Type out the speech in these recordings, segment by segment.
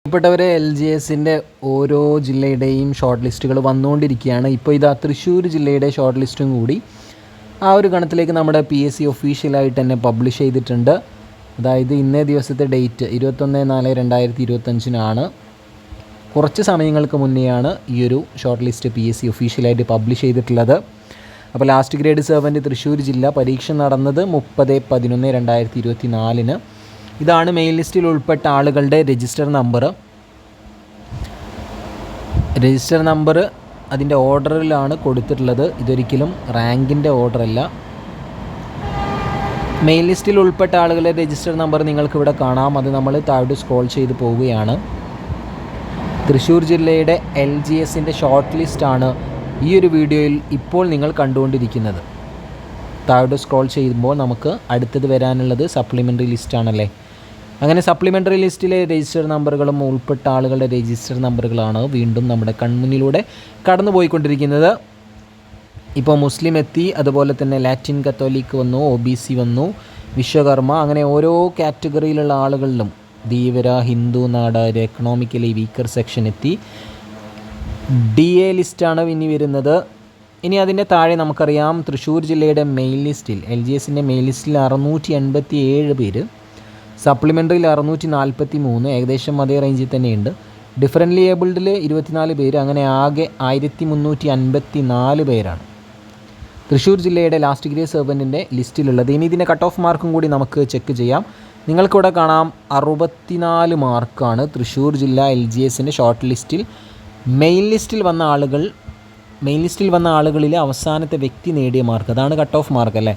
പ്രിയപ്പെട്ടവരെ, LGSൻ്റെ ഓരോ ജില്ലയുടെയും ഷോർട്ട് ലിസ്റ്റുകൾ വന്നുകൊണ്ടിരിക്കുകയാണ്. ഇപ്പോൾ ഇതാ തൃശ്ശൂർ ജില്ലയുടെ ഷോർട്ട് ലിസ്റ്റും കൂടി ആ ഒരു ഗണത്തിലേക്ക് നമ്മുടെ PSC ഒഫീഷ്യലായിട്ട് തന്നെ പബ്ലിഷ് ചെയ്തിട്ടുണ്ട്. അതായത് ഇന്നേ ദിവസത്തെ ഡേറ്റ് 21/4/2025 കുറച്ച് സമയങ്ങൾക്ക് മുന്നെയാണ് ഈ ഒരു ഷോർട്ട് ലിസ്റ്റ് PSC ഒഫീഷ്യലായിട്ട് പബ്ലിഷ് ചെയ്തിട്ടുള്ളത്. അപ്പോൾ ലാസ്റ്റ് ഗ്രേഡ് സെർവൻറ്റ് തൃശ്ശൂർ ജില്ല പരീക്ഷ നടന്നത് 30/11/2024. ഇതാണ് മെയിൻ ലിസ്റ്റിൽ ഉൾപ്പെട്ട ആളുകളുടെ രജിസ്റ്റർ നമ്പർ. അതിൻ്റെ ഓർഡറിലാണ് കൊടുത്തിട്ടുള്ളത്. ഇതൊരിക്കലും റാങ്കിൻ്റെ ഓർഡറല്ല. മെയിൻ ലിസ്റ്റിൽ ഉൾപ്പെട്ട ആളുകളുടെ രജിസ്റ്റർ നമ്പർ നിങ്ങൾക്കിവിടെ കാണാം. അത് നമ്മൾ താഴോട്ട് സ്ക്രോൾ ചെയ്ത് പോവുകയാണ്. തൃശ്ശൂർ ജില്ലയുടെ LGSൻ്റെ ഷോർട്ട് ലിസ്റ്റാണ് ഈ ഒരു വീഡിയോയിൽ ഇപ്പോൾ നിങ്ങൾ കണ്ടുകൊണ്ടിരിക്കുന്നത്. താഴോട്ട് സ്ക്രോൾ ചെയ്യുമ്പോൾ നമുക്ക് അടുത്തത് വരാനുള്ളത് സപ്ലിമെൻ്ററി ലിസ്റ്റാണല്ലേ. അങ്ങനെ സപ്ലിമെൻ്ററി ലിസ്റ്റിലെ രജിസ്റ്റർ നമ്പറുകളും ഉൾപ്പെട്ട ആളുകളുടെ രജിസ്റ്റർ നമ്പറുകളാണ് വീണ്ടും നമ്മുടെ കൺമുന്നിലൂടെ കടന്നു പോയിക്കൊണ്ടിരിക്കുന്നത്. ഇപ്പോൾ മുസ്ലിം എത്തി, അതുപോലെ തന്നെ ലാറ്റിൻ കത്തോലിക്ക് വന്നു, OBC വന്നു, വിശ്വകർമ്മ, അങ്ങനെ ഓരോ കാറ്റഗറിയിലുള്ള ആളുകളിലും Dheevara, Hindu, Nadar, economically weaker section എത്തി. DA ലിസ്റ്റാണ് ഇനി വരുന്നത്. ഇനി അതിൻ്റെ താഴെ നമുക്കറിയാം തൃശ്ശൂർ ജില്ലയുടെ മെയിൻ ലിസ്റ്റിൽ LGSൻ്റെ മെയിൻ ലിസ്റ്റിൽ 687 പേര്, സപ്ലിമെൻ്ററിയിൽ 643, ഏകദേശം അതേ റേഞ്ചിൽ തന്നെയുണ്ട്. ഡിഫറൻ്റ്ലി ഏബിൾഡിൽ 24 പേര്, അങ്ങനെ ആകെ 1354 പേരാണ് തൃശ്ശൂർ ജില്ലയുടെ ലാസ്റ്റ് ഗ്രേഡ് സെർവൻറ്റിൻ്റെ ലിസ്റ്റിലുള്ളത്. ഇനി ഇതിൻ്റെ കട്ട് ഓഫ് മാർക്കും കൂടി നമുക്ക് ചെക്ക് ചെയ്യാം. നിങ്ങൾക്കിവിടെ കാണാം 64 മാർക്കാണ് തൃശ്ശൂർ ജില്ല LGSൻ്റെ ഷോർട്ട് ലിസ്റ്റിൽ മെയിൻ ലിസ്റ്റിൽ വന്ന ആളുകളിലെ അവസാനത്തെ വ്യക്തി നേടിയ മാർക്ക്. അതാണ് കട്ട് ഓഫ് മാർക്ക് അല്ലേ.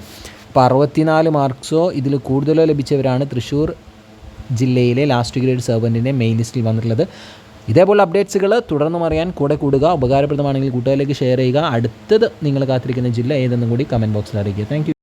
അപ്പോൾ 64 മാർക്സോ ഇതിൽ കൂടുതലോ ലഭിച്ചവരാണ് തൃശ്ശൂർ ജില്ലയിലെ ലാസ്റ്റ് ഗ്രേഡ് സെർവൻറ്റിൻ്റെ മെയിൻ ലിസ്റ്റിൽ വന്നിട്ടുള്ളത്. ഇതേപോലെ അപ്ഡേറ്റ്സുകൾ തുടർന്നും അറിയാൻ കൂടെ കൂടുക. ഉപകാരപ്രദമാണെങ്കിൽ കൂട്ടുകാരിലേക്ക് ഷെയർ ചെയ്യുക. അടുത്തത് നിങ്ങൾ കാത്തിരിക്കുന്ന ജില്ല ഏതെന്നും കൂടി കമൻറ്റ് ബോക്സിൽ അറിയിക്കുക. Thank you.